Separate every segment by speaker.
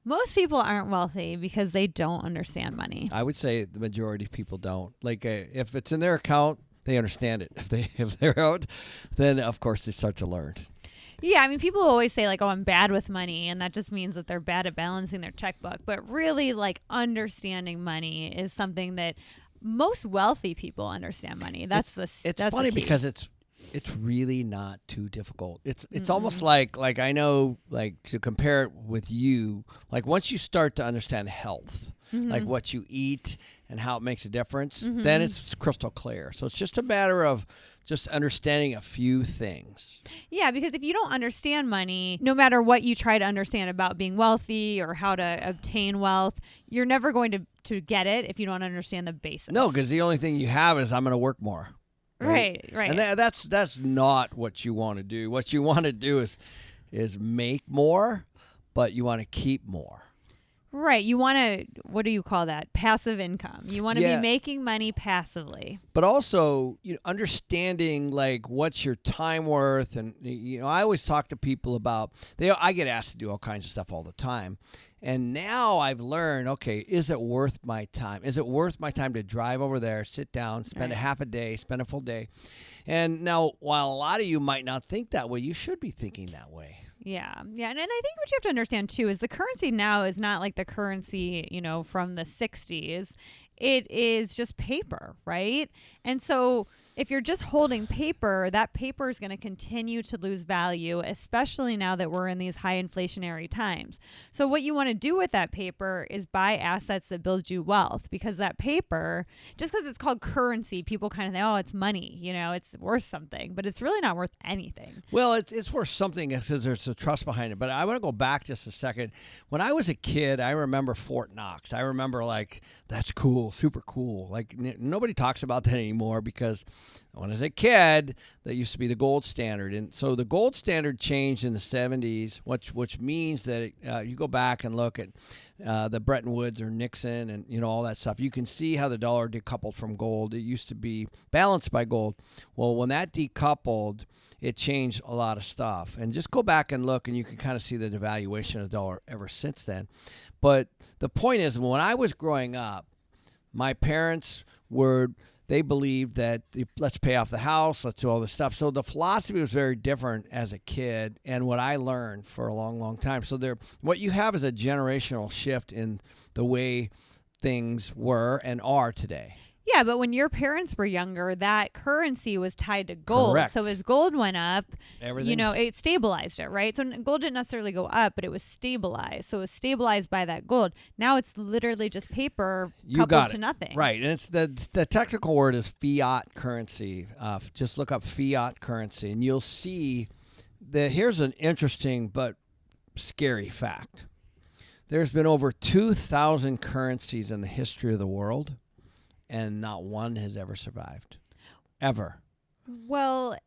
Speaker 1: Most people aren't wealthy because they don't understand money.
Speaker 2: I would say the majority of people don't. Like if it's in their account, they understand it. If they're out, then of course they start to learn.
Speaker 1: Yeah, I mean, people always say like, "Oh, I'm bad with money," and that just means that they're bad at balancing their checkbook. But really, like, understanding money is something that most wealthy people understand money. That's
Speaker 2: It's
Speaker 1: that's
Speaker 2: funny
Speaker 1: the key.
Speaker 2: because it's really not too difficult. It's almost like I know, like, to compare it with you, like once you start to understand health, like what you eat and how it makes a difference, then it's crystal clear. So it's just a matter of just understanding a few things.
Speaker 1: Yeah, because if you don't understand money, no matter what you try to understand about being wealthy or how to obtain wealth, you're never going to get it if you don't understand the basics.
Speaker 2: No, because the only thing you have is I'm going to work more.
Speaker 1: Right.
Speaker 2: And that's not what you want to do. What you want to do is make more, but you want to keep more.
Speaker 1: Right. You want to, what do you call that? Passive income. You want to be making money passively.
Speaker 2: But also, understanding like what's your time worth, and I always talk to people about I get asked to do all kinds of stuff all the time. And now I've learned, okay, is it worth my time? Is it worth my time to drive over there, sit down, spend a half a day, spend a full day? And now, while a lot of you might not think that way, you should be thinking that way.
Speaker 1: Yeah. And I think what you have to understand, too, is the currency now is not like the currency, from the 60s. It is just paper, right? And so if you're just holding paper, that paper is going to continue to lose value, especially now that we're in these high inflationary times. So what you want to do with that paper is buy assets that build you wealth, because that paper, just because it's called currency, people kind of think, oh, it's money, it's worth something, but it's really not worth anything.
Speaker 2: Well, it's worth something because there's a trust behind it. But I want to go back just a second. When I was a kid, I remember Fort Knox. I remember, like, that's cool, super cool. Like, nobody talks about that anymore because when I was a kid, that used to be the gold standard. And so the gold standard changed in the 70s, which means that you go back and look at the Bretton Woods or Nixon and all that stuff. You can see how the dollar decoupled from gold. It used to be balanced by gold. Well, when that decoupled, it changed a lot of stuff. And just go back and look, and you can kind of see the devaluation of the dollar ever since then. But the point is, when I was growing up, my parents they believed that let's pay off the house, let's do all this stuff. So the philosophy was very different as a kid, and what I learned for a long, long time. So what you have is a generational shift in the way things were and are today.
Speaker 1: Yeah, but when your parents were younger, that currency was tied to gold.
Speaker 2: Correct.
Speaker 1: So as gold went up,
Speaker 2: everything,
Speaker 1: it stabilized it, right? So gold didn't necessarily go up, but it was stabilized. So it was stabilized by that gold. Now it's literally just paper coupled to nothing.
Speaker 2: Right, and it's the technical word is fiat currency. Just look up fiat currency, and you'll see that here's an interesting but scary fact. There's been over 2,000 currencies in the history of the world, and not one has ever survived. Ever.
Speaker 1: Well,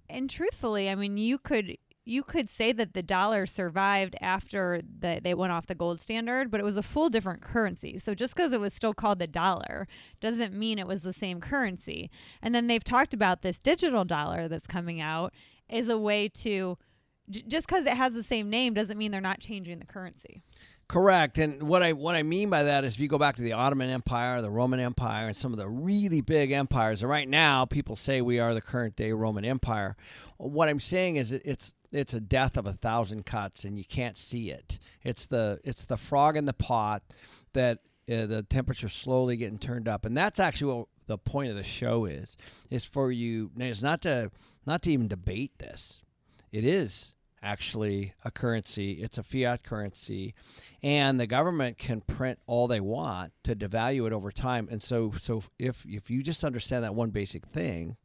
Speaker 1: and truthfully, I mean, you could say that the dollar survived after they went off the gold standard, but it was a full different currency. So just because it was still called the dollar doesn't mean it was the same currency. And then they've talked about this digital dollar that's coming out as a way to, just because it has the same name doesn't mean they're not changing the currency.
Speaker 2: Correct. And what I mean by that is, if you go back to the Ottoman Empire, the Roman Empire, and some of the really big empires, and right now people say we are the current day Roman Empire. What I'm saying is it's a death of 1,000 cuts, and you can't see it. It's the frog in the pot that the temperature's slowly getting turned up, and that's actually what the point of the show is for you. It's not to even debate this. It is actually a currency. It's a fiat currency, and the government can print all they want to devalue it over time. And so if you just understand that one basic thing,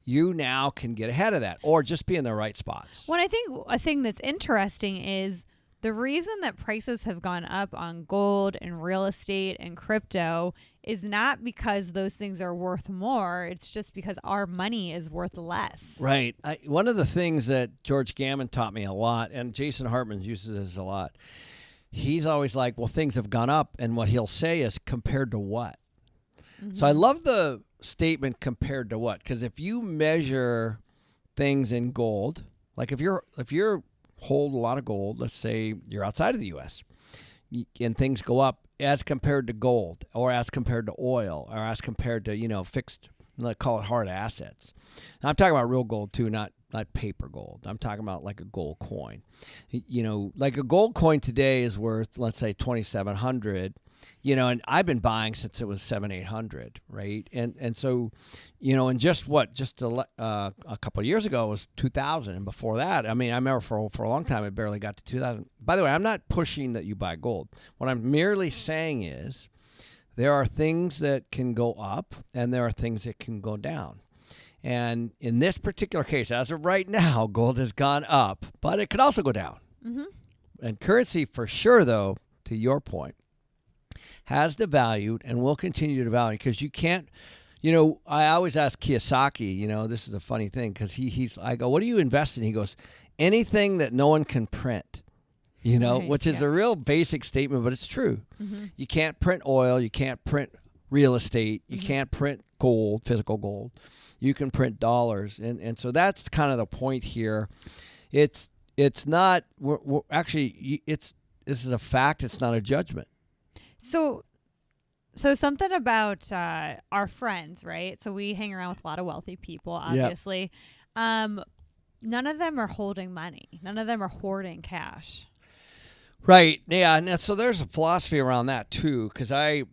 Speaker 2: you now can get ahead of that, or just be in the right spots.
Speaker 1: Well, I think a thing that's interesting is the reason that prices have gone up on gold and real estate and crypto is not because those things are worth more. It's just because our money is worth less.
Speaker 2: Right. One of the things that George Gammon taught me a lot, and Jason Hartman uses this a lot, he's always like, well, things have gone up, and what he'll say is, compared to what? Mm-hmm. So I love the statement, compared to what? Because if you measure things in gold, like if you're hold a lot of gold, let's say you're outside of the U.S., and things go up as compared to gold or as compared to oil or as compared to, fixed, let's call it hard assets. Now, I'm talking about real gold too, not paper gold. I'm talking about like a gold coin. Like a gold coin today is worth, let's say, $2,700. And I've been buying since it was $700-800, right? And so, and just a couple of years ago it was 2,000, and before that, I mean, I remember for a long time it barely got to 2,000. By the way, I'm not pushing that you buy gold. What I'm merely saying is there are things that can go up and there are things that can go down. And in this particular case, as of right now, gold has gone up, but it could also go down. Mm-hmm. And currency, for sure, though, to your point, has devalued and will continue to devalue because you can't. I always ask Kiyosaki. This is a funny thing because I go, "What do you invest in?" He goes, "Anything that no one can print." Right, which is a real basic statement, but it's true. Mm-hmm. You can't print oil. You can't print real estate. You can't print gold, physical gold. You can print dollars, and so that's kind of the point here. It's not. We're actually. This is a fact. It's not a judgment.
Speaker 1: So something about our friends, right? So we hang around with a lot of wealthy people, obviously. Yep. None of them are holding money. None of them are hoarding cash.
Speaker 2: Right. Yeah. And so there's a philosophy around that too, because I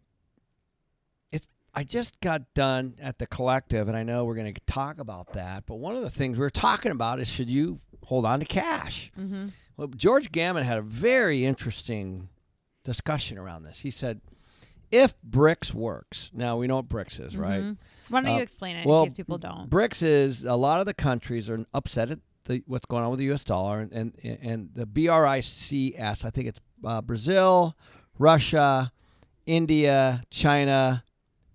Speaker 2: just got done at the collective, and I know we're going to talk about that. But one of the things we were talking about is, should you hold on to cash? Mm-hmm. Well, George Gammon had a very interesting discussion around this. He said, if BRICS works, now we know what BRICS is, right?
Speaker 1: Why don't you explain it in case people don't?
Speaker 2: BRICS is a lot of the countries are upset at what's going on with the U.S. dollar, and the BRICS, I think it's Brazil, Russia, India, China,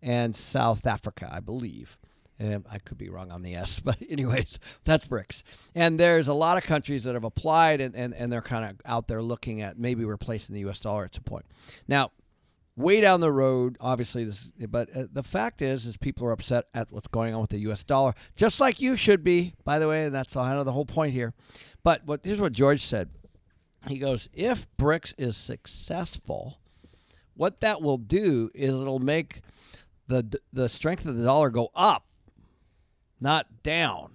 Speaker 2: and South Africa, I believe. I could be wrong on the S, but anyways, that's BRICS. And there's a lot of countries that have applied, and they're kind of out there looking at maybe replacing the U.S. dollar at some point. Now, way down the road, obviously, but the fact is people are upset at what's going on with the U.S. dollar, just like you should be, by the way, and that's kind of the whole point here. But here's what George said. He goes, if BRICS is successful, what that will do is it'll make the strength of the dollar go up, not down.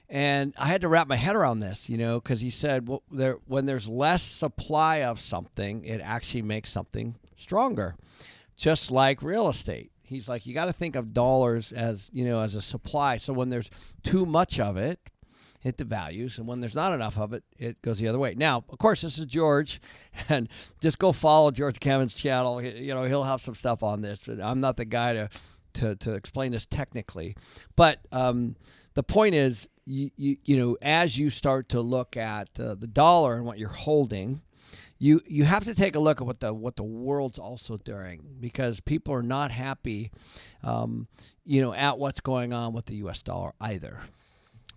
Speaker 2: And I had to wrap my head around this, because he said, when there's less supply of something, it actually makes something stronger, just like real estate. He's like, you got to think of dollars as a supply. So when there's too much of it, it devalues, and when there's not enough of it, it goes the other way. Now, of course, this is George, and just go follow George Gammon's channel. He'll have some stuff on this. I'm not the guy to explain this technically, but the point is, as you start to look at the dollar and what you're holding, you have to take a look at what the world's also doing, because people are not happy, at what's going on with the U.S. dollar either.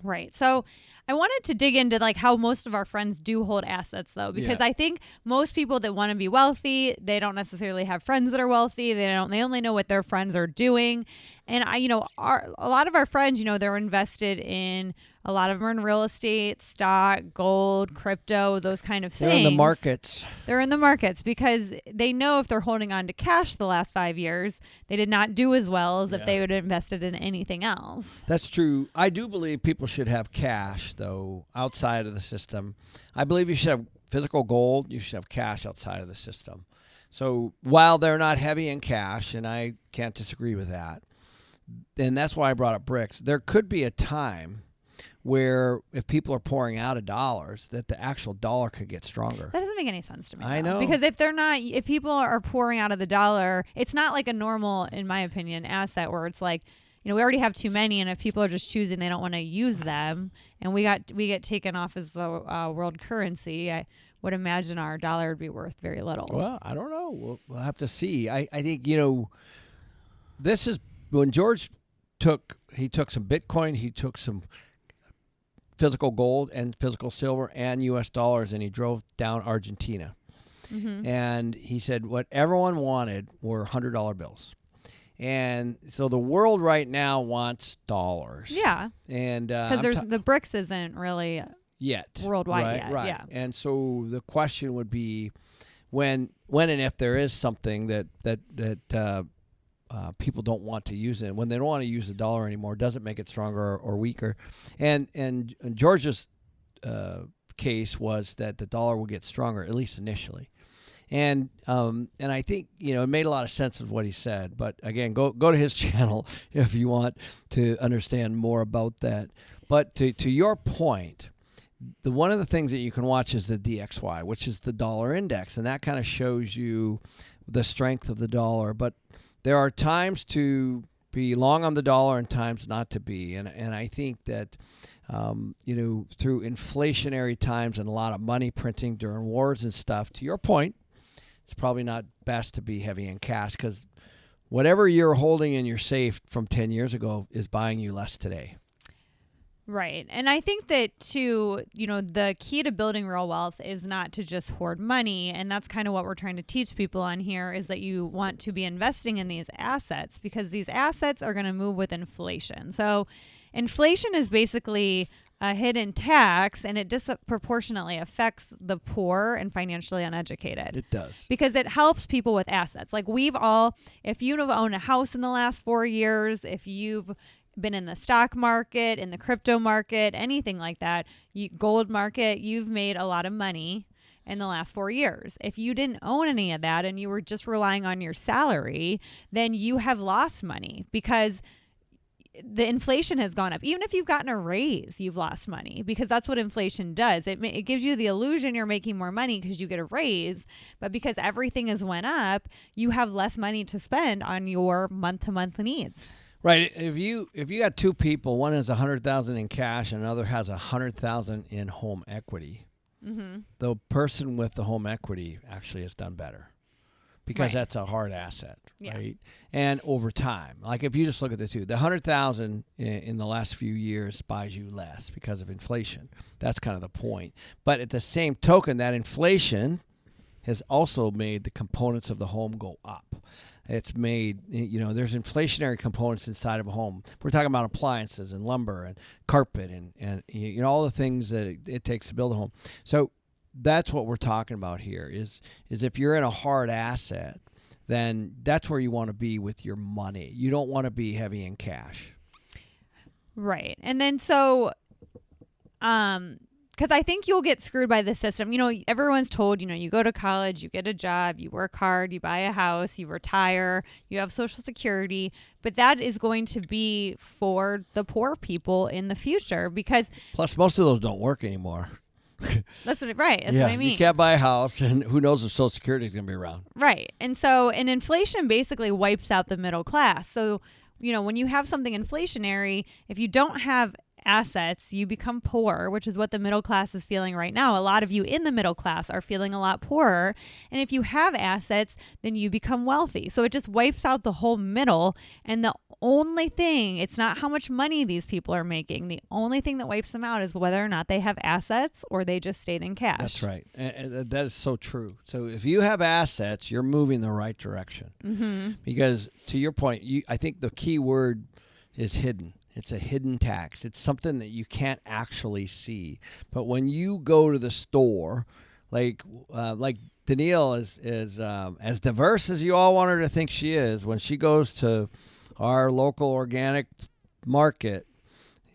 Speaker 1: Right. So I wanted to dig into how most of our friends do hold assets, though, because I think most people that want to be wealthy, they don't necessarily have friends that are wealthy. They only know what their friends are doing. And a lot of our friends, they're invested in, a lot of them are in real estate, stock, gold, crypto, those kind of things.
Speaker 2: They're in the markets.
Speaker 1: They're in the markets because they know if they're holding on to cash the last 5 years, they did not do as well as if they would have invested in anything else.
Speaker 2: That's true. I do believe people should have cash, though, outside of the system. I believe you should have physical gold. You should have cash outside of the system. So while they're not heavy in cash, and I can't disagree with that, and that's why I brought up BRICS, there could be a time where if people are pouring out of dollars, that the actual dollar could get stronger.
Speaker 1: That doesn't make any sense to me.
Speaker 2: I know.
Speaker 1: Because if people are pouring out of the dollar, it's not like a normal, in my opinion, asset where it's like, we already have too many, and if people are just choosing they don't want to use them, and we get taken off as the world currency, I would imagine our dollar would be worth very little.
Speaker 2: Well, I don't know. We'll have to see. I think, this is when George took some Bitcoin, he took some physical gold and physical silver and U.S. dollars, and he drove down Argentina. Mm-hmm. And he said what everyone wanted were $100 bills. And so the world right now wants dollars.
Speaker 1: Yeah.
Speaker 2: And
Speaker 1: because the BRICS isn't really
Speaker 2: yet
Speaker 1: worldwide yet.
Speaker 2: Right.
Speaker 1: Yeah.
Speaker 2: And so the question would be, when and if there is something that people don't want to use it, when they don't want to use the dollar anymore, doesn't make it stronger or weaker. And George's case was that the dollar will get stronger, at least initially. And I think, it made a lot of sense of what he said. But again, go to his channel if you want to understand more about that. But to your point, one of the things that you can watch is the DXY, which is the dollar index, and that kind of shows you the strength of the dollar. But there are times to be long on the dollar and times not to be. And I think that, through inflationary times and a lot of money printing during wars and stuff, to your point, it's probably not best to be heavy in cash, because whatever you're holding in your safe from 10 years ago is buying you less today.
Speaker 1: Right. And I think that, too, the key to building real wealth is not to just hoard money. And that's kind of what we're trying to teach people on here, is that you want to be investing in these assets, because these assets are going to move with inflation. So inflation is basically a hidden tax, and it disproportionately affects the poor and financially uneducated.
Speaker 2: It does.
Speaker 1: Because it helps people with assets. Like if you've owned a house in the last 4 years, if you've been in the stock market, in the crypto market, anything like that, gold market, you've made a lot of money in the last 4 years. If you didn't own any of that and you were just relying on your salary, then you have lost money, because the inflation has gone up. Even if you've gotten a raise, you've lost money, because that's what inflation does. It gives you the illusion you're making more money because you get a raise, but because everything has went up, you have less money to spend on your month-to-month needs.
Speaker 2: Right. If you got two people, one has $100,000 in cash and another has $100,000 in home equity, the person with the home equity actually has done better, because that's a hard asset, right? And over time, like if you just look at the two, the $100,000 in the last few years buys you less because of inflation. That's kind of the point. But at the same token, that inflation has also made the components of the home go up. It's made, there's inflationary components inside of a home. We're talking about appliances and lumber and carpet and all the things that it takes to build a home. So that's what we're talking about here is if you're in a hard asset, then that's where you want to be with your money. You don't want to be heavy in cash.
Speaker 1: Right. And then because I think you'll get screwed by the system. Everyone's told, you go to college, you get a job, you work hard, you buy a house, you retire, you have Social Security. But that is going to be for the poor people in the future, because...
Speaker 2: Plus, most of those don't work anymore.
Speaker 1: That's what what I mean.
Speaker 2: You can't buy a house, and who knows if Social Security is going to be around.
Speaker 1: Right. And inflation basically wipes out the middle class. So, when you have something inflationary, if you don't have assets, you become poor, which is what the middle class is feeling right now. A lot of you in the middle class are feeling a lot poorer. And if you have assets, then you become wealthy. So it just wipes out the whole middle. And the only thing, it's not how much money these people are making. The only thing that wipes them out is whether or not they have assets or they just stayed in cash.
Speaker 2: That's right. And that is so true. So if you have assets, you're moving the right direction. Mm-hmm. Because to your point, I think the key word is hidden. It's a hidden tax. It's something that you can't actually see. But when you go to the store, like Danielle is as diverse as you all want her to think she is, when she goes to our local organic market,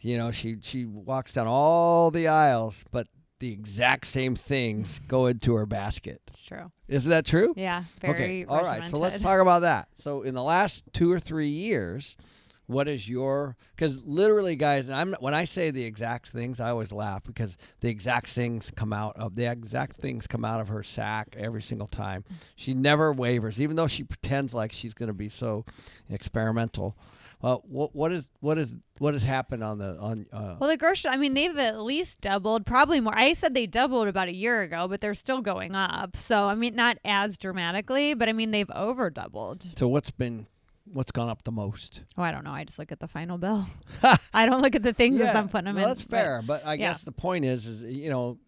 Speaker 2: she walks down all the aisles, but the exact same things go into her basket.
Speaker 1: It's true.
Speaker 2: Isn't that true?
Speaker 1: Yeah. Very
Speaker 2: all right. So let's talk about that. So in the last 2 or 3 years, what is because literally, guys, when I say the exact things, I always laugh, because the exact things come out of her sack every single time. She never wavers, even though she pretends like she's going to be so experimental. What has happened on
Speaker 1: well, the grocery, they've at least doubled, probably more. I said they doubled about a year ago, but they're still going up. So not as dramatically, but they've over doubled.
Speaker 2: So what's gone up the most?
Speaker 1: Oh, I don't know. I just look at the final bill. I don't look at the things as I'm putting them in.
Speaker 2: That's fair. But I guess the point is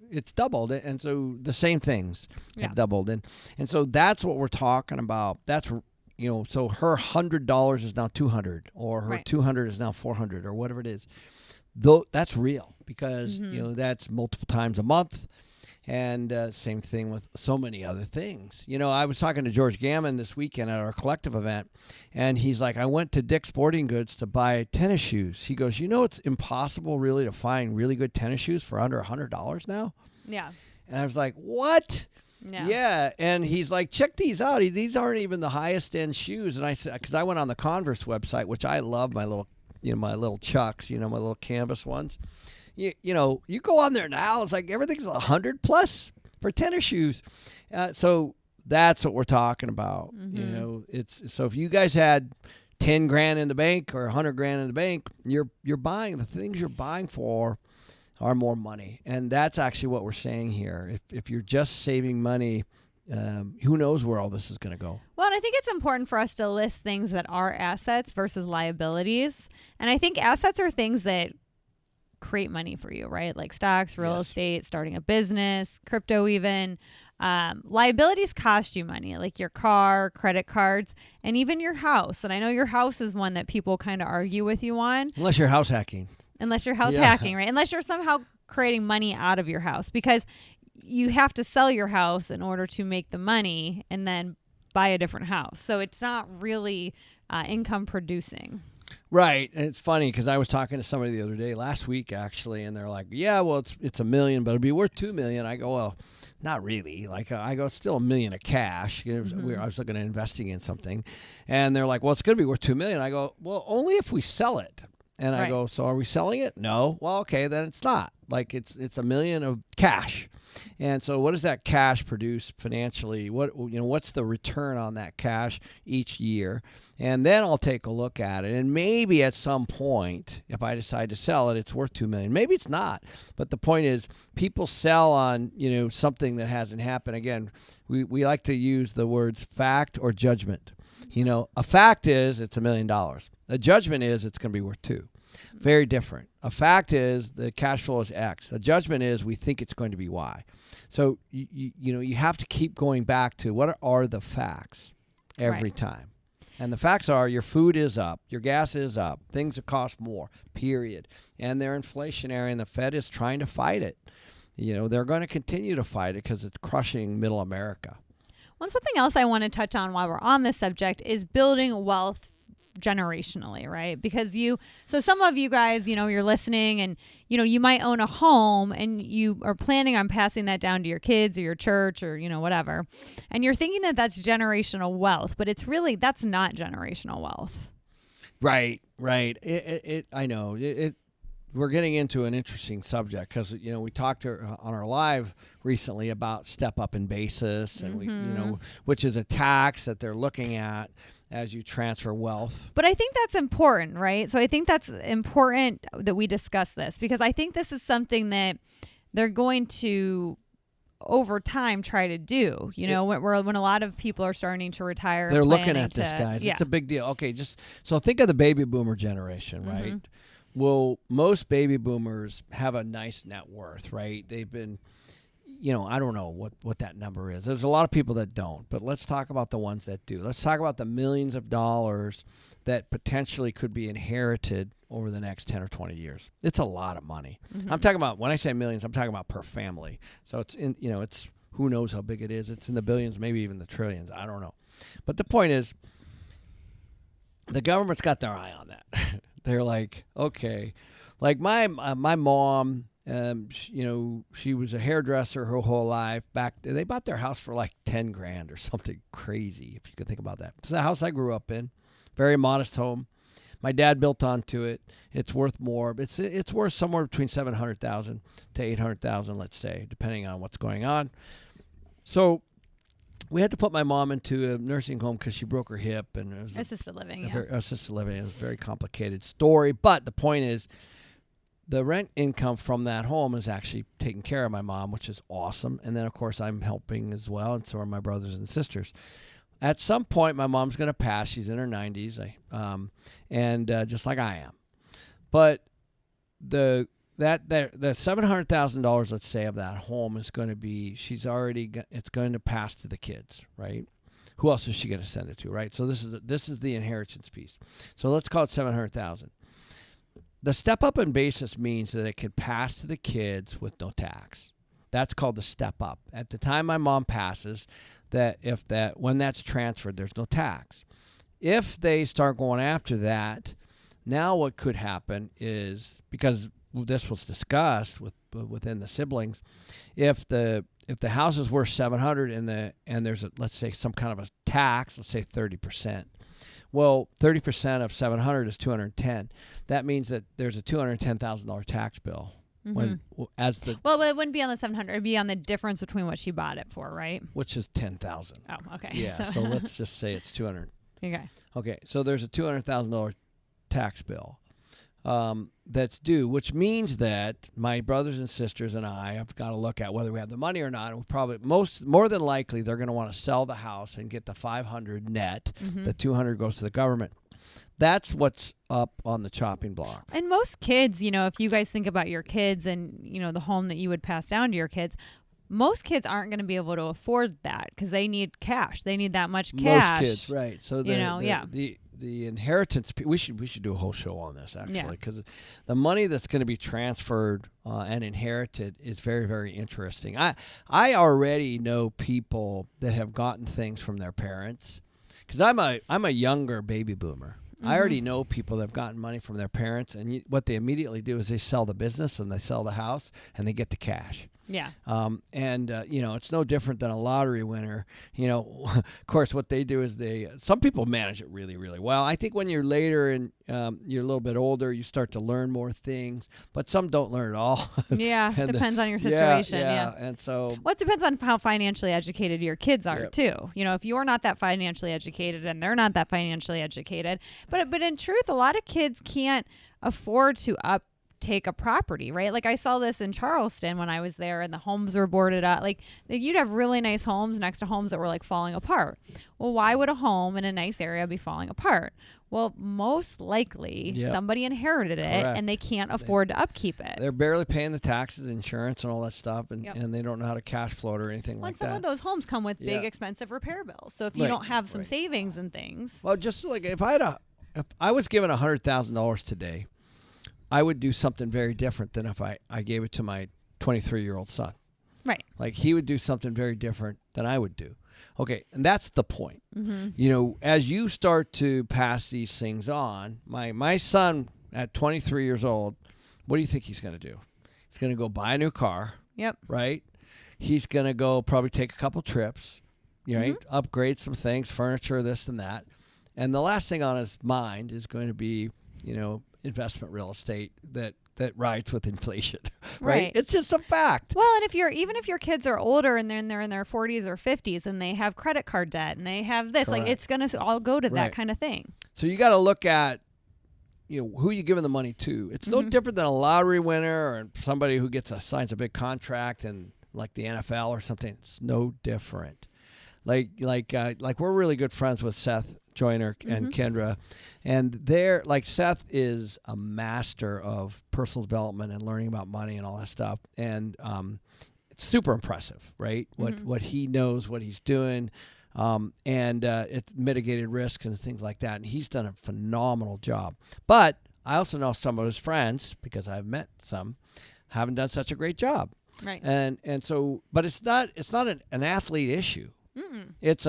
Speaker 2: it's doubled. And so the same things have doubled. And so that's what we're talking about. That's, so her $100 is now $200, or her $200 is now $400, or whatever it is. Though that's real, because, that's multiple times a month. And same thing with so many other things. I was talking to George Gammon this weekend at our collective event, and he's like, I went to Dick's Sporting Goods to buy tennis shoes. He goes, it's impossible really to find really good tennis shoes for under $100 now.
Speaker 1: Yeah.
Speaker 2: And I was like, what? Yeah. And he's like, check these out. These aren't even the highest end shoes. And I said, because I went on the Converse website, which I love my little, my little Chucks, my little canvas ones. You go on there now, it's like everything's $100 plus for tennis shoes. So that's what we're talking about.
Speaker 1: Mm-hmm.
Speaker 2: It's so if you guys had 10 grand in the bank or 100 grand in the bank, you're buying the things you're buying for are more money. And that's actually what we're saying here. If you're just saving money, who knows where all this is going to go.
Speaker 1: Well, and I think it's important for us to list things that are assets versus liabilities. And I think assets are things that create money for you, right? Like stocks, real estate, starting a business, crypto even. Liabilities cost you money, like your car, credit cards, and even your house. And I know your house is one that people kind of argue with you on.
Speaker 2: Unless you're house hacking.
Speaker 1: Right? Unless you're somehow creating money out of your house, because you have to sell your house in order to make the money and then buy a different house. So it's not really income producing.
Speaker 2: Right. And it's funny because I was talking to somebody the other day, last week actually, and they're like, yeah, well, it's $1 million, but it'll be worth $2 million. I go, well, not really. Like I go, it's still $1 million of cash. I was looking at investing in something, and they're like, well, it's going to be worth $2 million. I go, well, only if we sell it. And I go, so are we selling it? No. Well, okay, then it's not. Like it's $1 million of cash. And so what does that cash produce financially? What's the return on that cash each year? And then I'll take a look at it. And maybe at some point, if I decide to sell it, it's worth $2 million. Maybe it's not. But the point is, people sell on, something that hasn't happened. Again, we like to use the words fact or judgment. A fact is it's $1 million. A judgment is it's going to be worth $2 million. Very different. A fact is the cash flow is X. A judgment is we think it's going to be Y. So you have to keep going back to what are the facts every time. And the facts are your food is up, your gas is up, things that cost more, period. And they're inflationary, and the Fed is trying to fight it. They're going to continue to fight it because it's crushing middle America.
Speaker 1: Well, something else I want to touch on while we're on this subject is building wealth generationally, right? Because some of you guys, you're listening and, you might own a home and you are planning on passing that down to your kids or your church or, whatever. And you're thinking that that's generational wealth, but that's not generational wealth. Right.
Speaker 2: I know. We're getting into an interesting subject because, we talked on our live recently about step up in basis and which is a tax that they're looking at as you transfer wealth.
Speaker 1: But I think that's important, right? So I think that's important that we discuss this because I think this is something that they're going to over time try to do, when a lot of people are starting to retire.
Speaker 2: They're looking at this, guys. Yeah. It's a big deal. Okay, so think of the baby boomer generation, right? Well, most baby boomers have a nice net worth, right? They've been, I don't know what that number is. There's a lot of people that don't, but let's talk about the ones that do. Let's talk about the millions of dollars that potentially could be inherited over the next 10 or 20 years. It's a lot of money. I'm talking about, when I say millions, I'm talking about per family. So it's it's who knows how big it is. It's in the billions, maybe even the trillions. I don't know. But the point is, the government's got their eye on that. They're like, okay, like my mom, she was a hairdresser her whole life. They bought their house for like 10 grand or something crazy, if you could think about that. It's the house I grew up in, very modest home. My dad built onto it. It's worth more. It's worth somewhere between $700,000 to $800,000, let's say, depending on what's going on. So we had to put my mom into a nursing home because she broke her hip, and it was
Speaker 1: assisted living.
Speaker 2: Assisted living. It was a very complicated story, but the point is, the rent income from that home is actually taking care of my mom, which is awesome. And then, of course, I'm helping as well, and so are my brothers and sisters. At some point, my mom's going to pass. She's in her 90s, just like I am. But the $700,000, let's say, of that home is going to be, it's going to pass to the kids, right? Who else is she going to send it to, right? So this is the inheritance piece. So let's call it $700,000. The step up in basis means that it could pass to the kids with no tax. That's called the step up. At the time my mom passes, when that's transferred, there's no tax. If they start going after that, now what could happen is, because this was discussed within the siblings, if the house is worth $700 and there's let's say some kind of a tax, let's say 30%. Well, 30% of 700 is 210. That means that there's a $210,000 tax bill. Well,
Speaker 1: it wouldn't be on the 700. It'd be on the difference between what she bought it for, right?
Speaker 2: Which is 10,000.
Speaker 1: Oh, okay.
Speaker 2: Yeah. So let's just say it's 200.
Speaker 1: Okay.
Speaker 2: Okay. So there's a $200,000 tax bill that's due, which means that my brothers and sisters and I have got to look at whether we have the money or not. And we probably more than likely they're going to want to sell the house and get the 500 net. The 200 goes to the government. That's what's up on the chopping block.
Speaker 1: And most kids, if you guys think about your kids and, the home that you would pass down to your kids, most kids aren't going to be able to afford that because they need cash. They need that much cash.
Speaker 2: Most kids, right. So the inheritance, we should do a whole show on this actually, because the money that's going to be transferred and inherited is very, very interesting. I already know people that have gotten things from their parents, because I'm a younger baby boomer. I already know people that have gotten money from their parents, and what they immediately do is they sell the business and they sell the house and they get the cash.
Speaker 1: Yeah.
Speaker 2: It's no different than a lottery winner. Of course, what they do is some people manage it really, really well. I think when you're later and you're a little bit older, you start to learn more things, but some don't learn at all.
Speaker 1: Yeah. Depends on your situation.
Speaker 2: Yeah. And so.
Speaker 1: Well, it depends on how financially educated your kids are too. If you're not that financially educated and they're not that financially educated, but in truth, a lot of kids can't afford to take a property, right? Like I saw this in Charleston when I was there and the homes were boarded up. Like you'd have really nice homes next to homes that were like falling apart. Well, why would a home in a nice area be falling apart? Well, most likely somebody inherited it and they can't afford to upkeep it.
Speaker 2: They're barely paying the taxes, insurance, and all that stuff, and they don't know how to cash flow it or anything like that.
Speaker 1: Some of those homes come with big, expensive repair bills. So if you don't have some savings and things.
Speaker 2: Well, just like if I was given $100,000 today, I would do something very different than if I gave it to my 23-year-old son.
Speaker 1: Right.
Speaker 2: Like he would do something very different than I would do. Okay, and that's the point. As you start to pass these things on, my son at 23 years old, what do you think he's going to do? He's going to go buy a new car.
Speaker 1: Yep.
Speaker 2: Right? He's going to go probably take a couple trips, right? Upgrade some things, furniture, this and that. And the last thing on his mind is going to be, investment real estate that rides with inflation, right? It's just a fact.
Speaker 1: Well, and even if your kids are older and they're in their 40s or 50s and they have credit card debt and they have this, like it's going to all go to that kind of thing.
Speaker 2: So you got to look at, who you giving the money to. It's no different than a lottery winner or somebody who signs a big contract and like the NFL or something. It's no different. Like we're really good friends with Seth Joyner and Kendra, and Seth is a master of personal development and learning about money and all that stuff, and it's super impressive, right? What he knows, what he's doing, and it's mitigated risk and things like that, and he's done a phenomenal job. But I also know some of his friends, because I've met some, haven't done such a great job,
Speaker 1: right?
Speaker 2: And so, but it's not an athlete issue. It's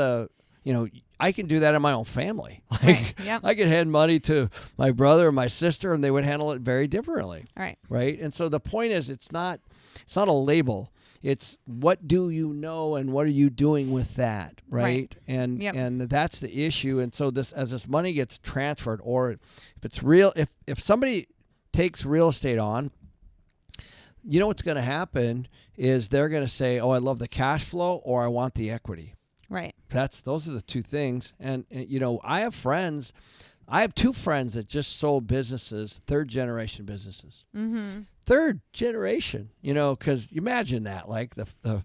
Speaker 2: I can do that in my own family. I could hand money to my brother or my sister, and they would handle it very differently. Right. And so the point is, it's not a label. It's what do you know, and what are you doing with that, right? And that's the issue. And so as this money gets transferred, or if it's real, if somebody takes real estate on, what's going to happen is they're going to say, "Oh, I love the cash flow," or "I want the equity."
Speaker 1: Right.
Speaker 2: Those are the two things. And I have friends. I have two friends that just sold businesses, third generation businesses. Third generation, because you imagine that, like the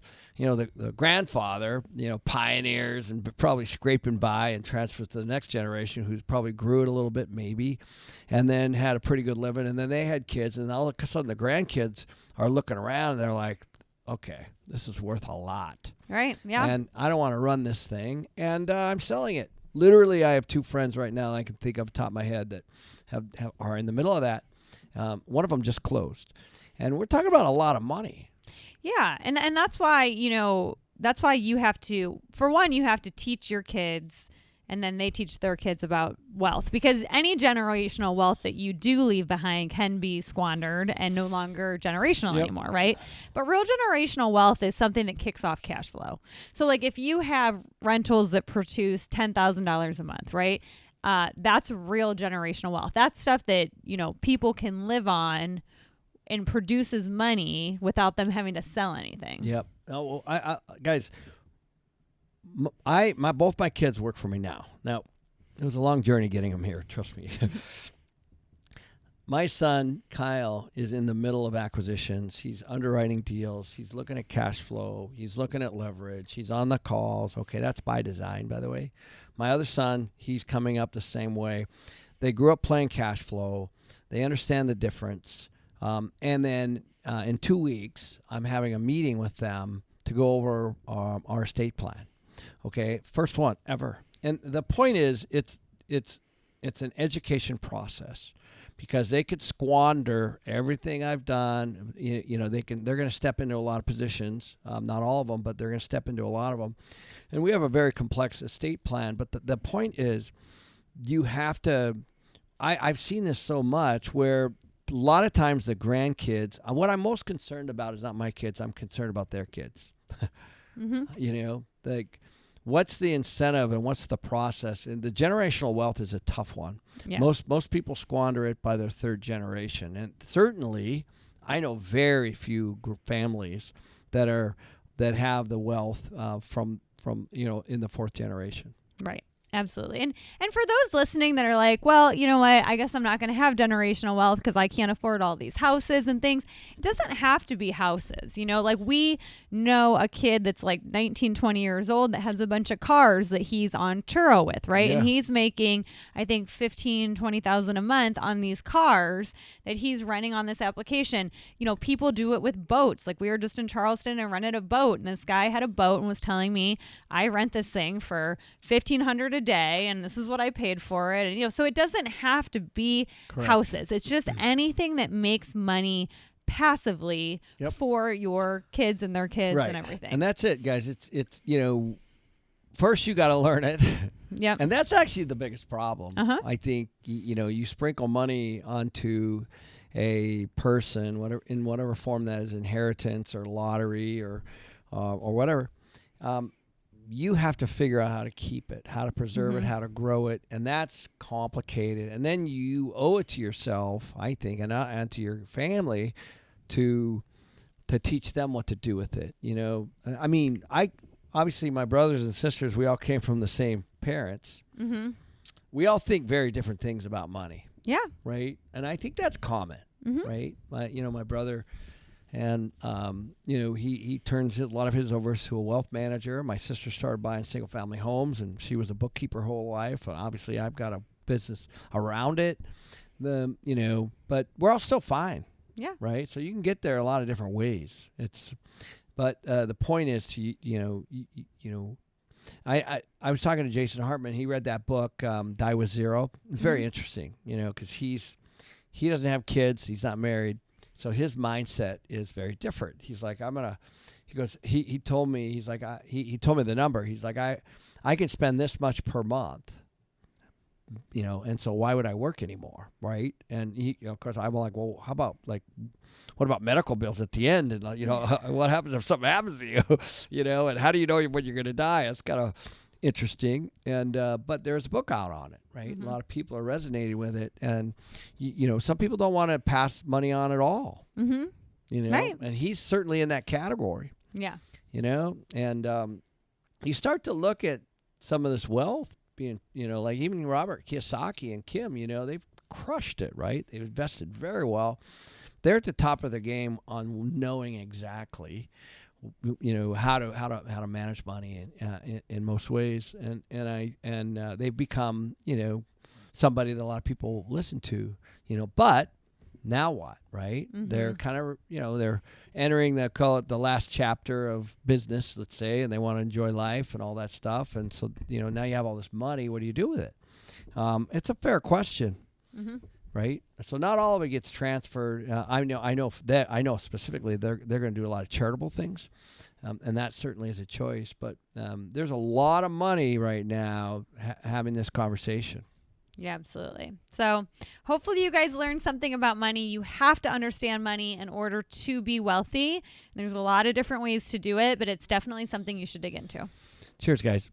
Speaker 2: grandfather, pioneers and probably scraping by and transfers to the next generation, who's probably grew it a little bit maybe, and then had a pretty good living, and then they had kids, and all of a sudden the grandkids are looking around and they're like, okay, this is worth a lot.
Speaker 1: Right, yeah.
Speaker 2: And I don't want to run this thing, and I'm selling it. Literally, I have two friends right now that I can think of top of my head that are in the middle of that. One of them just closed. And we're talking about a lot of money.
Speaker 1: Yeah, and that's why, that's why you have to, for one, you have to teach your kids, and then they teach their kids about wealth, because any generational wealth that you do leave behind can be squandered and no longer generational anymore, right? But real generational wealth is something that kicks off cash flow. So like if you have rentals that produce $10,000 a month, right? That's real generational wealth. That's stuff that, people can live on and produces money without them having to sell anything.
Speaker 2: Yep. Oh, well, I guys, both my kids work for me now. Now, it was a long journey getting them here. Trust me. My son Kyle is in the middle of acquisitions. He's underwriting deals. He's looking at cash flow. He's looking at leverage. He's on the calls. Okay, that's by design, by the way. My other son, he's coming up the same way. They grew up playing cash flow. They understand the difference. And then in 2 weeks, I'm having a meeting with them to go over our estate plan. Okay, first one ever. And the point is, it's an education process, because they could squander everything I've done. They're going to step into a lot of positions, not all of them, but they're going to step into a lot of them. And we have a very complex estate plan. But the point is, you have to. I've seen this so much where a lot of times the grandkids, what I'm most concerned about is not my kids. I'm concerned about their kids. What's the incentive and what's the process? And the generational wealth is a tough one. Yeah. Most people squander it by their third generation. And certainly I know very few families that have the wealth from in the fourth generation.
Speaker 1: Right. Absolutely. And for those listening that are like, well, you know what, I guess I'm not going to have generational wealth because I can't afford all these houses and things. It doesn't have to be houses. Like we know a kid that's like 19, 20 years old that has a bunch of cars that he's on Turo with, right? Yeah. And he's making, I think, $15,000, $20,000 a month on these cars that he's renting on this application. People do it with boats. Like we were just in Charleston and rented a boat, and this guy had a boat and was telling me, I rent this thing for $1,500 a day, and this is what I paid for it. And so it doesn't have to be Correct. Houses. It's just anything that makes money passively for your kids and their kids and everything.
Speaker 2: And that's it, guys. It's first you got to learn it.
Speaker 1: Yep.
Speaker 2: And that's actually the biggest problem. I think you sprinkle money onto a person, whatever form that is, inheritance or lottery or whatever. You have to figure out how to keep it, how to preserve it, how to grow it, and that's complicated. And then you owe it to yourself, I think, and to your family to teach them what to do with it. I mean, obviously my brothers and sisters, we all came from the same parents. Mm-hmm. We all think very different things about money.
Speaker 1: Yeah.
Speaker 2: Right. And I think that's common. Mm-hmm. Right. My brother. And, he turns a lot of his over to a wealth manager. My sister started buying single family homes, and she was a bookkeeper her whole life. And obviously I've got a business around it, but we're all still fine.
Speaker 1: Yeah.
Speaker 2: Right. So you can get there a lot of different ways. But the point is I was talking to Jason Hartman. He read that book, Die With Zero. It's very interesting, because he doesn't have kids. He's not married. So his mindset is very different. He's like, he told me, he's like, he told me the number. He's like, I can spend this much per month, and so why would I work anymore? Right. And of course I'm like, well, what about medical bills at the end? And what happens if something happens to you, and how do you know when you're going to die? It's kind of interesting. And, but there's a book out on it, right? Mm-hmm. A lot of people are resonating with it. And, some people don't want to pass money on at all,
Speaker 1: Right.
Speaker 2: And he's certainly in that category.
Speaker 1: Yeah.
Speaker 2: And you start to look at some of this wealth being, like even Robert Kiyosaki and Kim, they've crushed it, right? They've invested very well. They're at the top of their game on knowing exactly how to manage money in most ways, and they've become somebody that a lot of people listen to, but now what, right? Mm-hmm. They're kind of they're entering the last chapter of business, let's say, and they want to enjoy life and all that stuff, and so now you have all this money. What do you do with it? It's a fair question. Mm-hmm. right? So not all of it gets transferred. I know specifically they're going to do a lot of charitable things, and that certainly is a choice. But there's a lot of money right now having this conversation.
Speaker 1: Yeah, absolutely. So hopefully you guys learned something about money. You have to understand money in order to be wealthy. There's a lot of different ways to do it, but it's definitely something you should dig into.
Speaker 2: Cheers, guys.